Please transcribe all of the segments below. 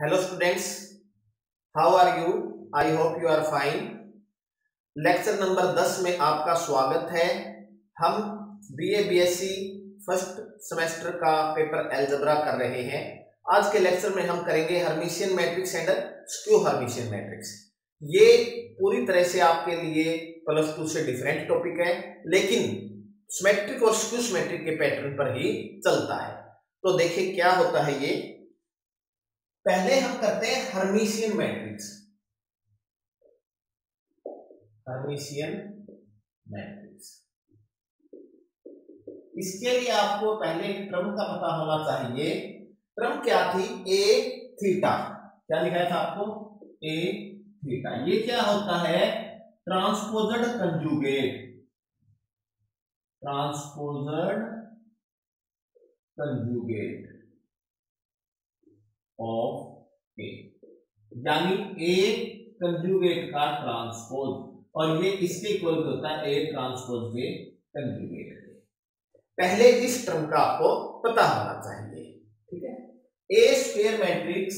Hello students, how are you? I hope you are fine. Lecture number 10 में आपका स्वागत है। हम बीए बीएससी फर्स्ट सेमेस्टर का पेपर अलजेब्रा कर रहे हैं। आज के लेक्चर में हम करेंगे Hermitian matrix and skew Hermitian matrix. ये पूरी तरह से आपके लिए प्लस 2 से डिफरेंट टॉपिक है, लेकिन सिमेट्रिक और स्क्यू सिमेट्रिक के पैटर्न पर ही चलता है। तो देखिए क्या होता है ये। पहले हम करते हैं हर्मिशियन मैट्रिक्स। हर्मिशियन मैट्रिक्स, इसके लिए आपको पहले एक टर्म का पता होना चाहिए। टर्म क्या थी? A theta. क्या लिखा था आपको? A theta. ये क्या होता है? Transposed conjugate. Transposed conjugate of A, यानी ए कंजुगेट का ट्रांसपोज, और ये इसके इक्वल होता है ए ट्रांसपोज के कंजुगेट। पहले इस टर्म का आपको पता होना चाहिए, ठीक है। A square matrix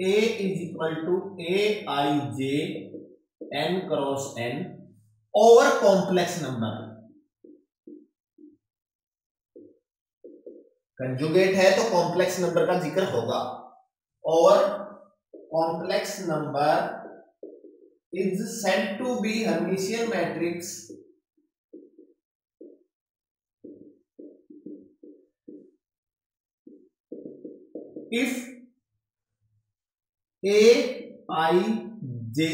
A is equal to A I J N cross N over complex number. Conjugate है तो कॉम्प्लेक्स नंबर का जिक्र होगा, और complex number is said to be Hermitian matrix if A I J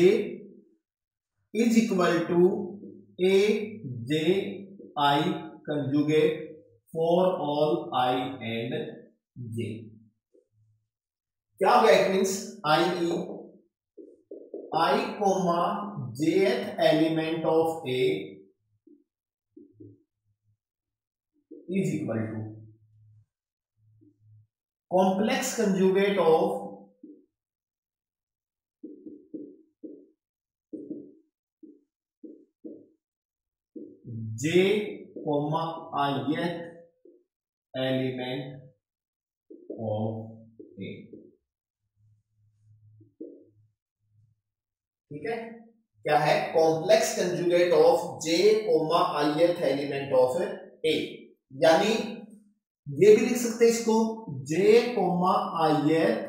is equal to A J I conjugate for all I and J. क्या हो गया? It means I comma jth element of A is equal to complex conjugate of J comma ith element of A. ठीक है, क्या है? Complex conjugate of J comma ith element of A, यानी ये भी लिख सकते हैं इसको J comma ith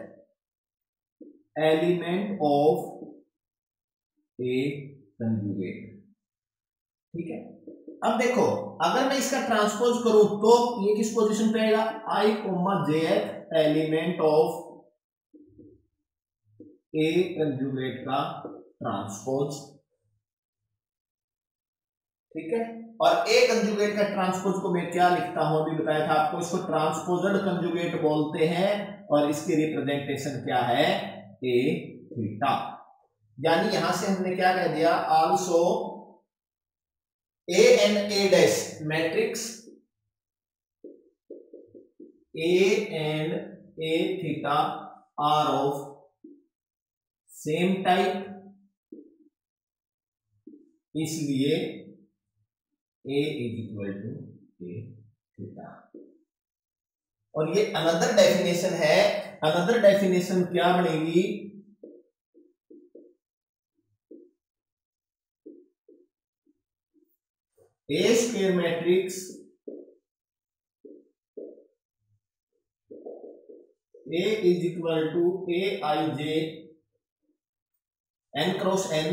element of A conjugate. ठीक है, अब देखो, अगर मैं इसका ट्रांसपोज करूं तो ये किस पोजीशन पे आएगा? आई comma jth element of A conjugate का ट्रांसपोज। ठीक है, और ए कंजुगेट का ट्रांसपोज को मैं क्या लिखता हूं? अभी बताया था आपको, इसको ट्रांसपोज्ड कंजुगेट बोलते हैं, और इसकी रिप्रेजेंटेशन क्या है? ए थीटा। यानी यहां से हमने क्या कह दिया? Also A and A dash matrix A and A theta are of same type, इसलिए A is equal to A theta। और ये अनदर डेफिनेशन है। अनदर डेफिनेशन क्या बनेगी? A square matrix A is equal to A I J N cross N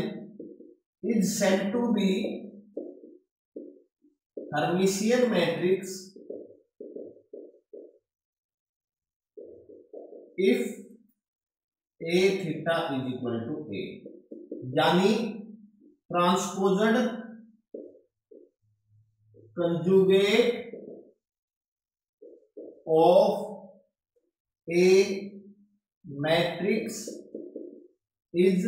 is said to be Hermitian matrix if A theta is equal to A, यानी transposed conjugate of A matrix is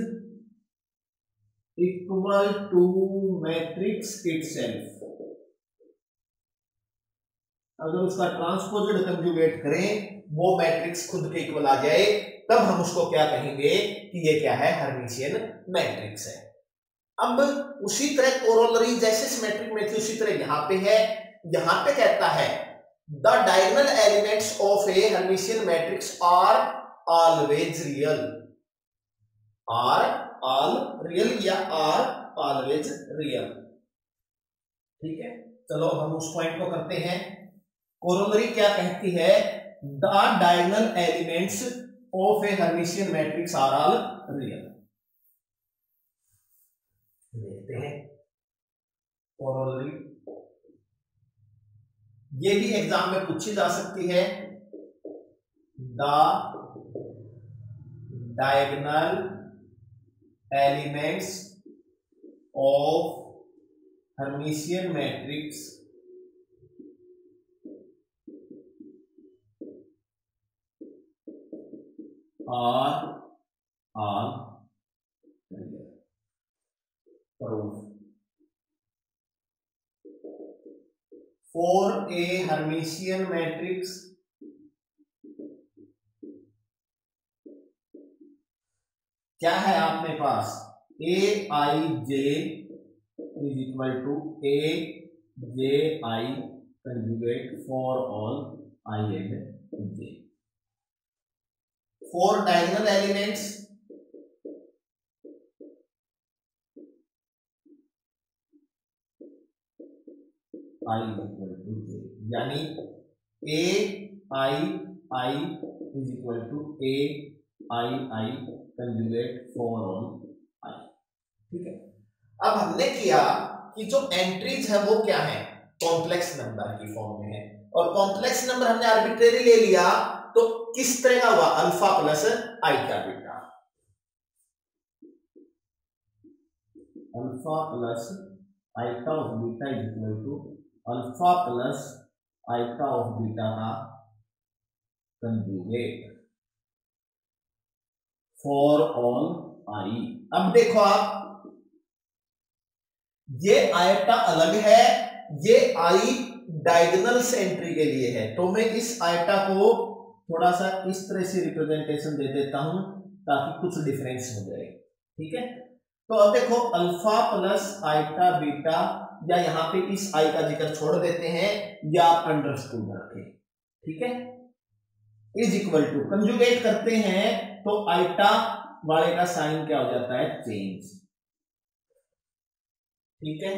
equal to matrix itself. अगर उसका transposed conjugate करें, वो matrix खुद के equal आ जाए, तब हम उसको क्या कहेंगे कि ये क्या है? हर्मिशियन मैट्रिक्स है। अब उसी तरह कोरोलरी जैसे सिमेट्रिक में थी, उसी तरह यहां पे है। यहां पे कहता है the diagonal elements of a Hermitian matrix are always real, are all real या आर ऑलवेज रियल। ठीक है, चलो हम उस पॉइंट को करते हैं। कोरोलरी क्या कहती है? The diagonal elements of a Hermitian matrix are all real. देखते हैं कोरोलरी, ये भी एग्जाम में पूछी जा सकती है। The diagonal elements of Hermitian matrix are all real. Proof, for a Hermitian matrix क्या है आपके पास? A I J is equal to A J I conjugate for all I and J. For diagonal elements I equal to J, यानी A I is equal to A I conjugate for all I. ठीक है, अब हमने किया कि जो entries है वो क्या है? कॉम्प्लेक्स नंबर की फॉर्म में है, और कॉम्प्लेक्स नंबर हमने आर्बिट्रेरी ले लिया, तो किस तरह का हुआ? अल्फा प्लस आई का beta, alpha plus iota of beta is equal to alpha plus iota of beta का कंजुगेट फॉर ऑल आई। अब देखो आप, ये आइटा अलग है, ये आई डायगोनल एंट्री के लिए है, तो मैं इस आइटा को थोड़ा सा इस तरह से रिप्रेजेंटेशन दे देता हूं ताकि कुछ डिफरेंस हो जाए। ठीक है, तो अब देखो अल्फा प्लस आइटा बीटा, या यहां पे इस आई का जिक्र छोड़ देते हैं या अंडरस्टूड रखें। ठीक है, इज इक्वल टू कंजुगेट करते हैं तो आइटा वाले का साइन क्या हो जाता है? चेंज। ठीक है,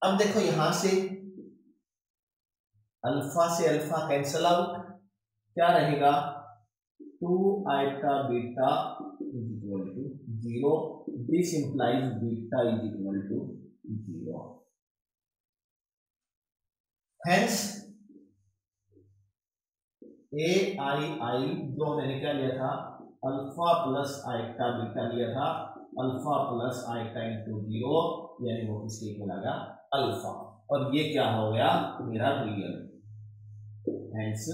अब देखो यहां से अल्फा कैंसल आउट, क्या रहेगा? 2 iota beta is equal to 0, this implies beta is equal to 0। Hence A I जो मैंने क्या लिया था? अल्फा प्लस आइटा बीटा लिया था, अल्फा प्लस आइटा इंटू 0, यानी वो किसके इक्वल आ गया? अल्फा, और ये क्या हो गया? मेरा रियल। हेंस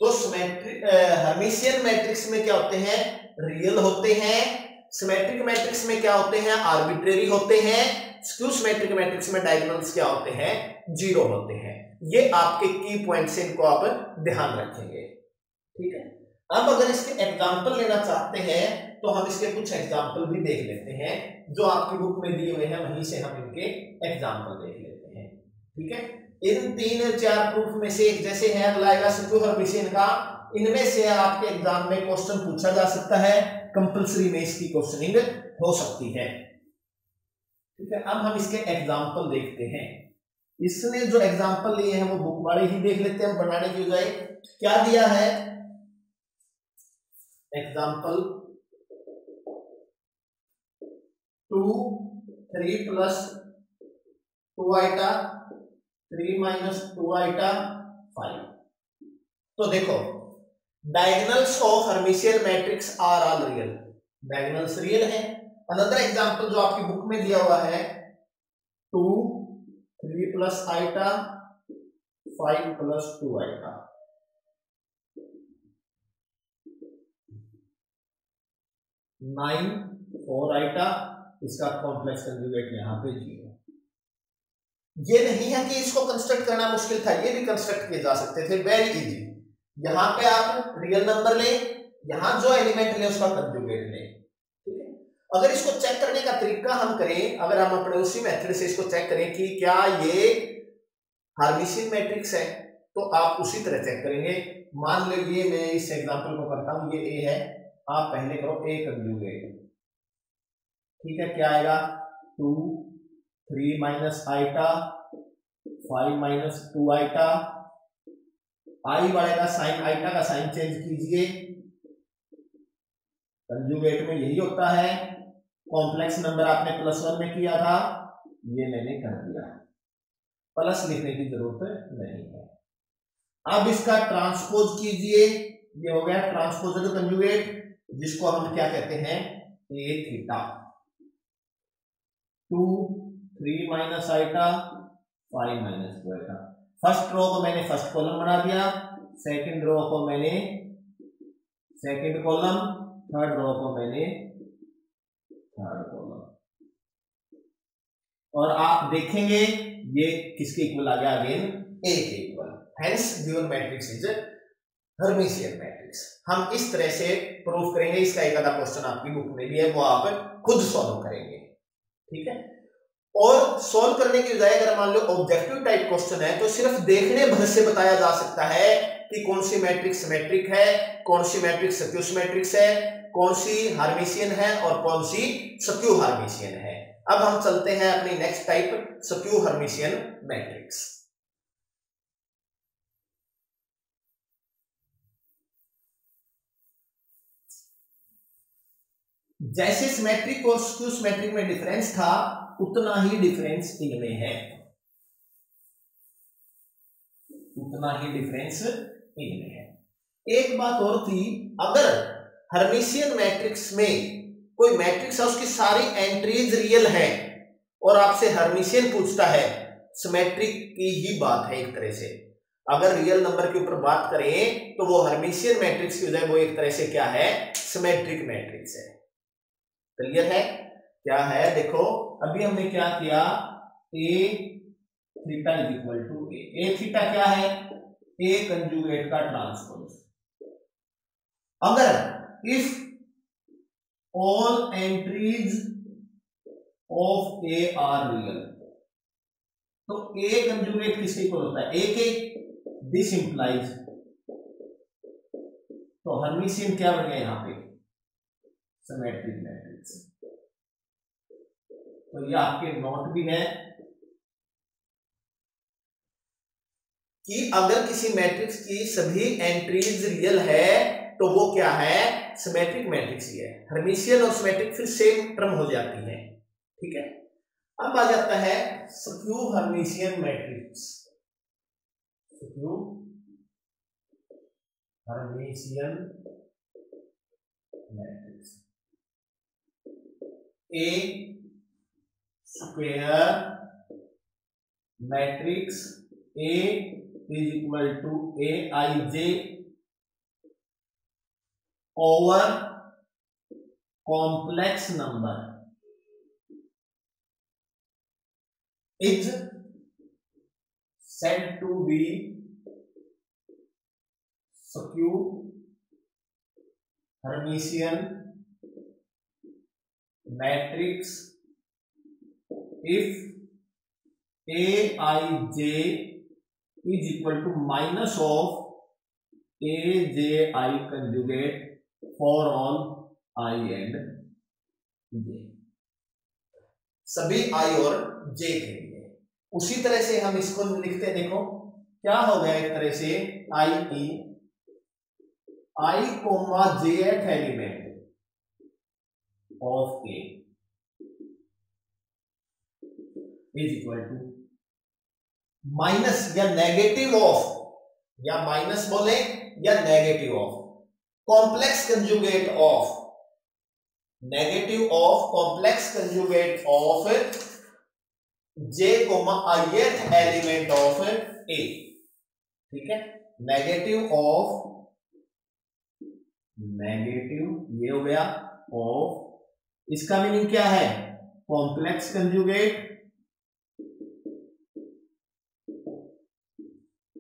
तो हर्मिशियन मैट्रिक्स में क्या होते हैं? रियल होते हैं। सिमेट्रिक मैट्रिक्स में क्या होते हैं? आर्बिट्रेरी होते हैं। स्क्यू सिमेट्रिक मैट्रिक्स में डायगोनल्स क्या होते हैं? 0 होते हैं। ये आपके की पॉइंट से, इनको आप ध्यान रखेंगे। ठीक है, अब अगर इसके एग्जाम्पल लेना चाहते हैं तो हम इसके कुछ एग्जाम्पल भी देख लेते हैं, जो आपकी बुक में दिए हुए हैं, वहीं से हम इनके एग्जाम्पल देख लेते हैं। ठीक है, इन 3-4 प्रूफ में से एक जैसे है, अगला आएगा स्क्यू हर्मिशियन का। इनमें से आपके एग्जाम में क्वेश्चन पूछा जा सकता है, कंपल्सरी में इसकी क्वेश्चनिंग हो सकती है। ठीक है, अब हम इसके एग्जाम्पल देखते हैं। इसने जो एग्जाम्पल लिए हैं वो बुक वाले ही देख लेते हैं, बनाने की बजाय। क्या दिया है? Example 2 3 plus 2 iota 3 minus 2 iota 5। तो देखो, diagonals of Hermitian matrix are all real, diagonals real है। अनदर एग्जांपल जो आपकी बुक में दिया हुआ है 2 3 plus iota 5 plus 2 iota, 9 4 iota, इसका कॉम्प्लेक्स कंजुगेट यहां पे 0। ये नहीं है कि इसको कंस्ट्रक्ट करना मुश्किल था, ये भी कंस्ट्रक्ट किए जा सकते थे, वेरी इजी। यहां पे आप रियल नंबर ले, यहां जो एलिमेंट ले उसका कंजुगेट ले। ठीक है, अगर इसको चेक करने का तरीका हम करें, अगर हम अपने उसी मेथड से इसको चेक करें कि क्या ये हार्मिशियन मैट्रिक्स है, तो आप उसी तरह चेक करेंगे। मान लो ये मैं इस एग्जांपल को करता हूं, ये ए है, आप पहले करो ए कंजुगेट, ठीक है, क्या आएगा 2 3 माइनस आइटा 5 माइनस 2 आइटा, आई वाले का साइन, आइटा का साइन चेंज कीजिए, कंजुगेट में यही होता है। कॉम्प्लेक्स नंबर आपने +1 में किया था, ये मैंने कर दिया, प्लस लिखने की जरूरत नहीं है। अब इसका ट्रांसपोज कीजिए, ये हो गया ट्रांसपोजल कंजुगेट, जिसको हम क्या कहते हैं A theta. 2 3 minus iota 5 minus 2 iota. First row को मैंने फर्स्ट कॉलम बना दिया, सेकंड रो को मैंने सेकंड कॉलम, थर्ड रो को मैंने थर्ड कॉलम। और आप देखेंगे ये किसके इक्वल आ गया, अगेन ए के equal. Hence given matrix is Hermitian matrix. हम इस तरह से प्रूफ करेंगे। इसका एक आधा क्वेश्चन आपकी बुक में भी है, वो आप खुद सॉल्व करेंगे, ठीक है। और सॉल्व करने की बजाय अगर मान लो ऑब्जेक्टिव टाइप क्वेश्चन है, तो सिर्फ देखने भर से बताया जा सकता है कि कौन सी मैट्रिक्स सिमेट्रिक है, कौन सी मैट्रिक्स स्क्यू सिमेट्रिक्स है, कौन सी हार्मिशियन है और कौन सी स्क्यू हार्मिशियन है। अब हम चलते हैं अपनी next type, skew Hermitian matrix. जैसे सिमेट्रिक और स्क्यू सिमेट्रिक में डिफरेंस था, उतना ही डिफरेंस इनमें है, उतना ही डिफरेंस इनमें है। एक बात और थी, अगर हर्मिशियन मैट्रिक्स में कोई मैट्रिक्स है, उसकी सारी एंट्रीज रियल है और आपसे हर्मिशियन पूछता है, सिमेट्रिक की ही बात है एक तरह से। अगर रियल नंबर के ऊपर बात करें तो वो हर्मिशियन मैट्रिक्स की बजाय वो एक तरह से क्या है, सिमेट्रिक मैट्रिक्स है। क्लियर है क्या है? देखो अभी हमने क्या किया, A theta is equal to A theta क्या है, ए कंजुगेट का ट्रांसपोज। अगर if all entries of A are real, तो ए कंजुगेट किसके इक्वल होता है, ए के। दिस इंप्लाइज, तो हर्मिशियन क्या बन गया यहां पे, सिमेट्रिक मैट्रिक्स। तो ये आपके नोट भी है कि अगर किसी मैट्रिक्स की सभी एंट्रीज रियल है तो वो क्या है, सिमेट्रिक मैट्रिक्स ही है। हर्मिशियन और सिमेट्रिक फिर सेम टर्म हो जाती है, ठीक है। अब आ जाता है skew Hermitian matrix. Skew Hermitian matrix, a square matrix A is equal to A I j over complex number is said to be skew Hermitian matrix if Aij is equal to minus of Aji conjugate for all I and j, सभी i और j के लिए। उसी तरह से हम इसको लिखते हैं, देखो क्या हो गया, एक तरह से i comma jth element of A is equal to minus या नेगेटिव ऑफ, या माइनस बोले या negative of complex conjugate of, negative of complex conjugate of j comma ith element of a, ठीक है। नेगेटिव ऑफ, नेगेटिव ये हो गया of, इसका मीनिंग क्या है, complex conjugate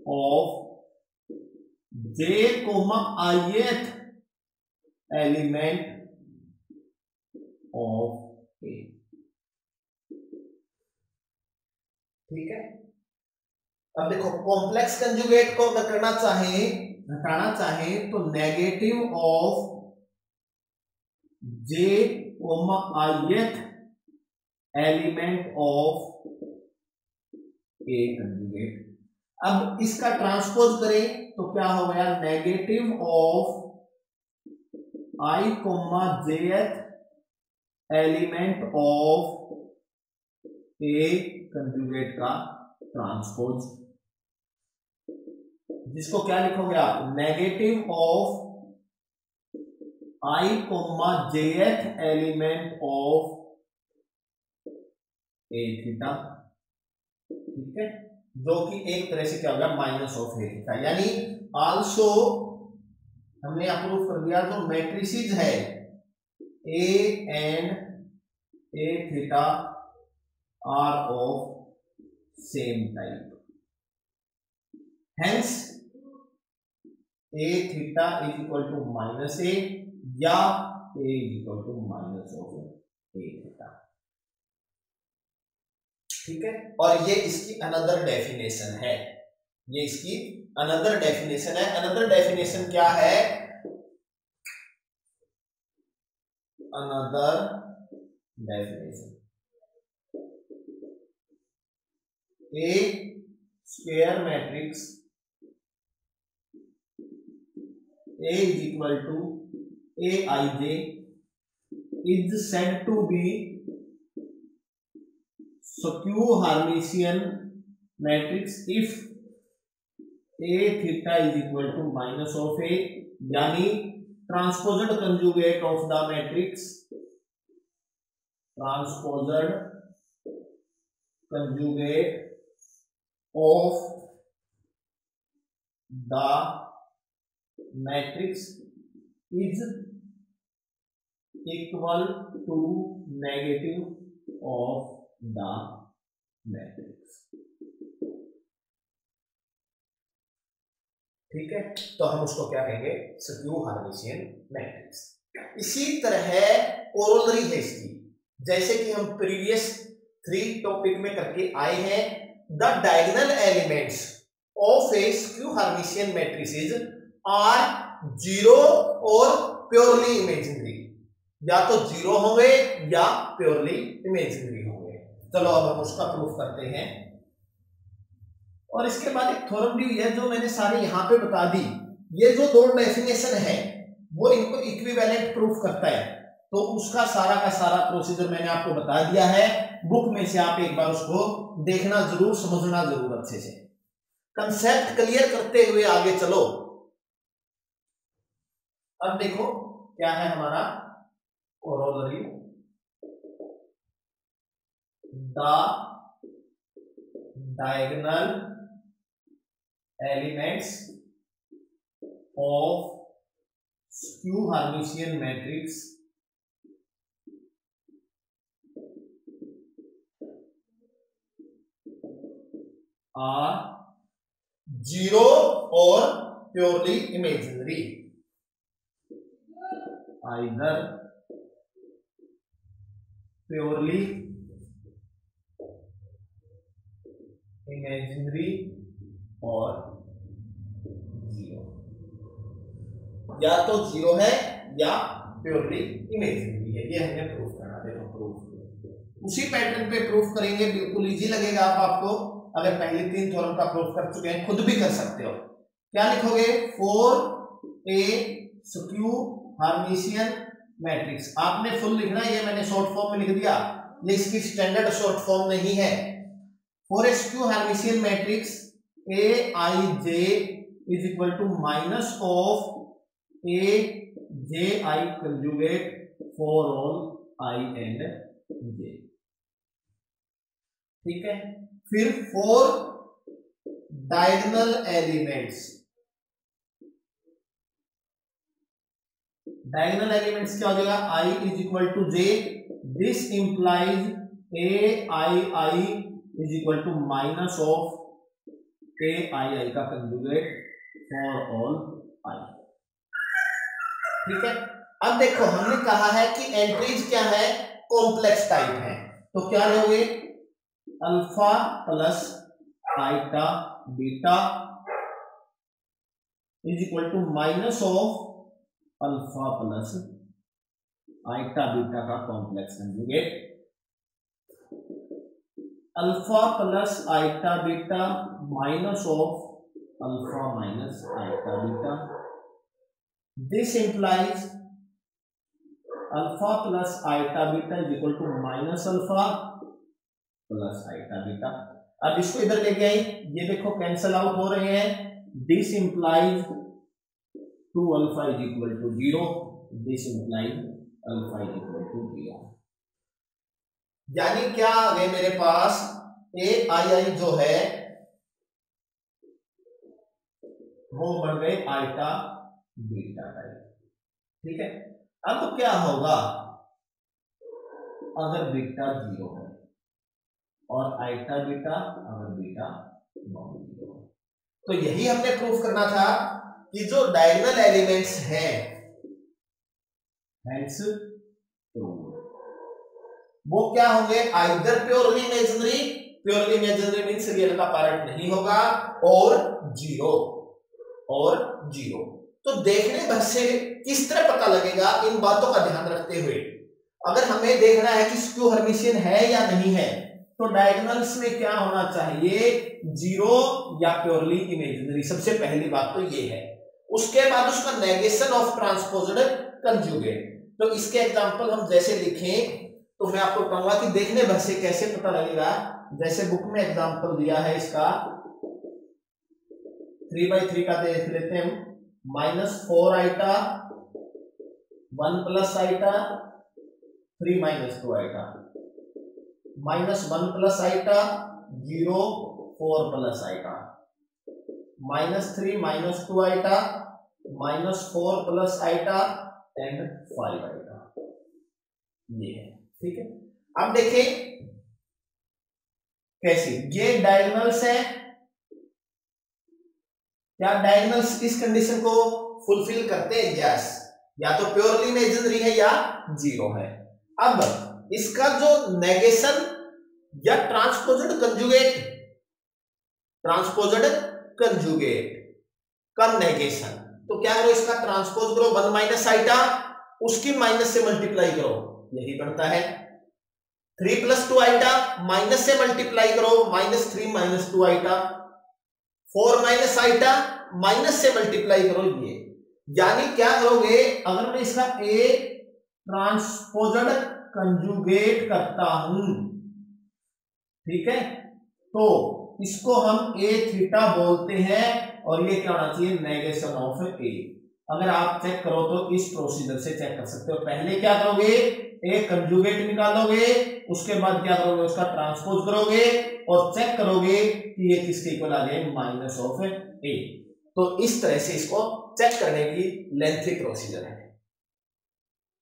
of j comma ith element of A. ठीक है, अब देखो कॉम्प्लेक्स कंजुगेट को अगर करना चाहे, घटाना चाहे, तो negative of j ith element of A conjugate. अब इसका ट्रांसपोज करें तो क्या हो गया, negative of i jth element of A conjugate का ट्रांसपोज, जिसको क्या लिखोगे आप, negative of i jth element of A theta. ठीक है, जो कि एक तरह से क्या होगा, माइनस ऑफ ए थीटा। यानी आल्सो हमने अप्रूव कर दिया जो मैट्रिसेस है A and A theta are of same type, hence A theta is equal to minus A या A is equal to minus of A theta. ठीक है, और ये इसकी अनदर डेफिनेशन है, ये इसकी अनदर डेफिनेशन है। अनदर डेफिनेशन क्या है, another definition, A square matrix A is equal to Aij is said to be skew Hermitian matrix if A theta is equal to minus of A, यानी transposed conjugate of the matrix, transposed conjugate of the matrix is equal to negative of the matrix. ठीक है, तो हम उसको क्या कहेंगे, skew Hermitian matrix. इसी तरह कोरोलरी है इसकी, जैसे कि हम प्रीवियस 3 टॉपिक में करके आए हैं, the diagonal elements of A skew Hermitian matrices are zero और प्योरली इमेजिनरी, या तो जीरो होंगे या प्योरली इमेजिनरी होंगे। चलो अब हम उसका प्रूफ करते हैं। और इसके बाद एक थ्योरम भी है जो मैंने सारे यहां पे बता दी। ये जो 2 डेफिनेशन है वो इनको इक्विवेलेंट प्रूफ करता है, तो उसका सारा का सारा प्रोसीजर मैंने आपको बता दिया है। बुक में से आप एक बार उसको देखना जरूर, समझना जरूर अच्छे से। कंसेप्ट क्लियर करते हुए आगे चलो। अब देखो क्या है हमारा corollary, the diagonal elements of skew Hermitian matrix are zero और purely imaginary, either purely imaginary और जीरो, या तो जीरो है या प्योरली इमेजिनरी है। ये हमने प्रूफ करना। देखो प्रूफ उसी पैटर्न पे प्रूफ करेंगे, बिल्कुल इजी लगेगा आपको। अगर पहले 3 थ्योरम का प्रूफ कर चुके हैं, खुद भी कर सकते हो। क्या लिखोगे, 4A स्क्यू हार्मिशियन मैट्रिक्स। आपने फुल लिखना है, ये मैंने शॉर्ट फॉर्म में लिख दिया, ये इसकी स्टैंडर्ड शॉर्ट फॉर्म नहीं है। 4A skew Hermitian matrix Aij is equal to minus of Aj conjugate for all I and J। ठीक है, फिर 4 डायगोनल एलिमेंट्स। डायगोनल एलिमेंट्स क्या हो जाएगा, I is equal to J, this implies Aii is equal to minus of Aii का conjugate for all I। ठीक है, अब देखो हमने कहा है कि एंट्रीज क्या है, कॉम्प्लेक्स टाइप है। तो क्या लोगे, alpha plus iota beta is equal to minus of alpha plus iota beta का complex conjugate. Alpha plus iota beta minus of alpha minus iota beta, this implies alpha plus iota beta is equal to minus alpha plus iota beta. अब इसको इधर लेके आई, ये देखो cancel out हो रहे हैं, this implies 2 alpha is equal to 0, this implies alpha is equal to 0। यानी क्या आ गए मेरे पास, ए आई आई जो है वो बन गए आइटा बीटा टाइप। ठीक है, अब क्या होगा अगर बीटा 0 है और आइटा बीटा अगर बीटा नॉन 0 है, तो यही हमने प्रूफ करना था कि जो डायगोनल एलिमेंट्स हैं हेंस वो क्या होंगे, either purely imaginary, purely imaginary means real का पार्ट नहीं होगा, और जीरो तो देखने भर से किस तरह पता लगेगा, इन बातों का ध्यान रखते हुए अगर हमें देखना है कि स्क्यू हर्मिशियन है या नहीं है, तो डायगोनल्स में क्या होना चाहिए, 0 या प्योरली इमेजिनरी। सबसे पहली बात तो ये है। उसके बाद उसका नेगेशन ऑफ ट्रांसपोज्ड कंजुगेट। तो इसके एग्जांपल हम जैसे लिखें तो मैं आपको कहूंगा कि देखने भर से कैसे पता लगेगा। जैसे बुक में एग्जांपल दिया है इसका 3/3 का देख लेते हैं, -4 iota 1 plus iota 3 - 2 iota, -1 plus iota 0 4 plus iota, -3 - 2 iota -4 plus iota and 5 iota. ये है, ठीक है। अब देखें कैसे ये डायगोनल्स है, क्या डायगोनल्स इस कंडीशन को फुलफिल करते हैं, यस, या तो प्योरली इमेजिनरी है या 0 है। अब इसका जो नेगेशन या ट्रांसपोज्ड कंजुगेट का नेगेशन, तो क्या करो, इसका ट्रांसपोज करो 1 माइनस आइटा, उसकी माइनस से मल्टीप्लाई करो, यही बनता है 3 + 2 आइटा, माइनस से मल्टीप्लाई करो -3 - 2 आइटा, 4 माइनस आइटा माइनस से मल्टीप्लाई करो ये। यानी क्या करोगे, अगर मैं इसका ए ट्रांसपोज्ड कंजुगेट करता हूं, ठीक है, तो इसको हम ए थीटा बोलते हैं, और ये क्या होना चाहिए, नेगेशन ऑफ ए। अगर आप चेक करो तो इस प्रोसीजर से चेक कर सकते हो। पहले क्या करोगे, ए कंजुगेट निकालोगे, उसके बाद क्या करोगे, उसका ट्रांसपोज करोगे और चेक करोगे कि ये किसके इक्वल आ जाए, माइनस ऑफ ए। तो इस तरह से इसको चेक करने की लेंथी प्रोसीजर है,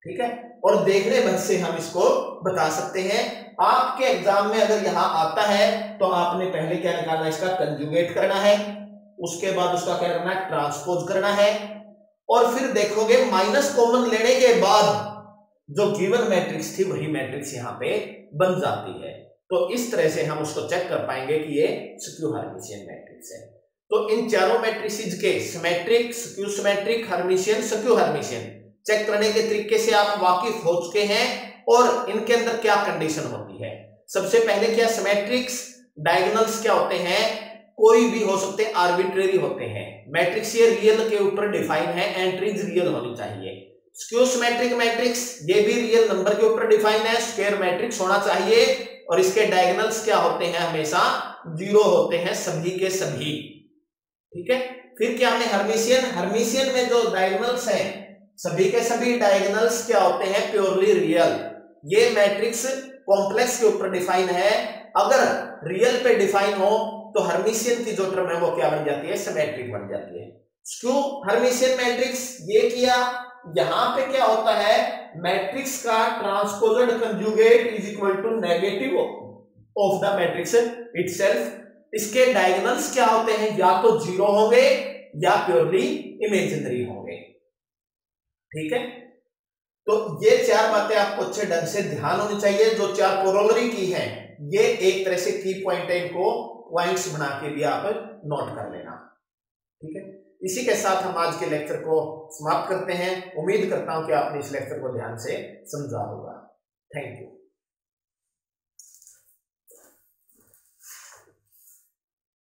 ठीक है। और देखने भर से हम इसको बता सकते हैं। आपके एग्जाम में अगर यहां आता है तो आपने पहले क्या निकालना है, इसका कंजुगेट करना है, उसके बाद उसका क्या करना है, ट्रांसपोज करना है, और फिर देखोगे माइनस कॉमन लेने के बाद जो गिवन मैट्रिक्स थी वही मैट्रिक्स यहां पे बन जाती है। तो इस तरह से हम उसको चेक कर पाएंगे कि ये स्क्यू हर्मिशियन मैट्रिक्स है। तो इन चारों मैट्रिसेस के symmetric, skew symmetric, Hermitian, skew Hermitian check करने के तरीके से आप वाकिफ हो चुके हैं, और इनके अंदर क्या कंडीशन होती है। सबसे पहले क्या, सिमेट्रिक्स डायगोनल्स क्या होते हैं, कोई भी हो सकते हैं, आर्बिट्रेरी होते हैं। मैट्रिक्स ये रियल के ऊपर डिफाइन है, एंट्रीज रियल होनी चाहिए। स्क्यू सिमेट्रिक मैट्रिक्स ये भी रियल नंबर के ऊपर डिफाइन है, स्क्वायर मैट्रिक्स होना चाहिए, और इसके डायगोनल्स क्या होते हैं, हमेशा 0 होते हैं, सभी के सभी, ठीक है। फिर क्या हमने हर्मिशियन में जो डायगोनल्स हैं, सभी के सभी डायगोनल्स क्या होते हैं, प्योरली रियल। ये मैट्रिक्स कॉम्प्लेक्स के ऊपर डिफाइन है, अगर रियल पे डिफाइन हो तो हर्मिशियन की जो टर्म है वो क्या बन जाती है, सिमेट्रिक बन जाती है। स्क्यू हर्मिशियन मैट्रिक्स ये किया, यहां पे क्या होता है, मैट्रिक्स का transposed conjugate is equal to negative of the matrix itself. इसके डायगोनल्स क्या होते हैं, या तो 0 होंगे या प्योरली इमेजिनरी होंगे, ठीक है। तो ये 4 बातें आपको अच्छे ढंग से ध्यान होनी चाहिए, जो 4 कोरोलरी की हैं, ये एक तरह से की पॉइंट है, इनको पॉइंट्स बना के भी आप नोट कर लेना। ठीक है, इसी के साथ हम आज के लेक्चर को समाप्त करते हैं। उम्मीद करता हूं कि आपने इस लेक्चर को ध्यान से समझा होगा। Thank you.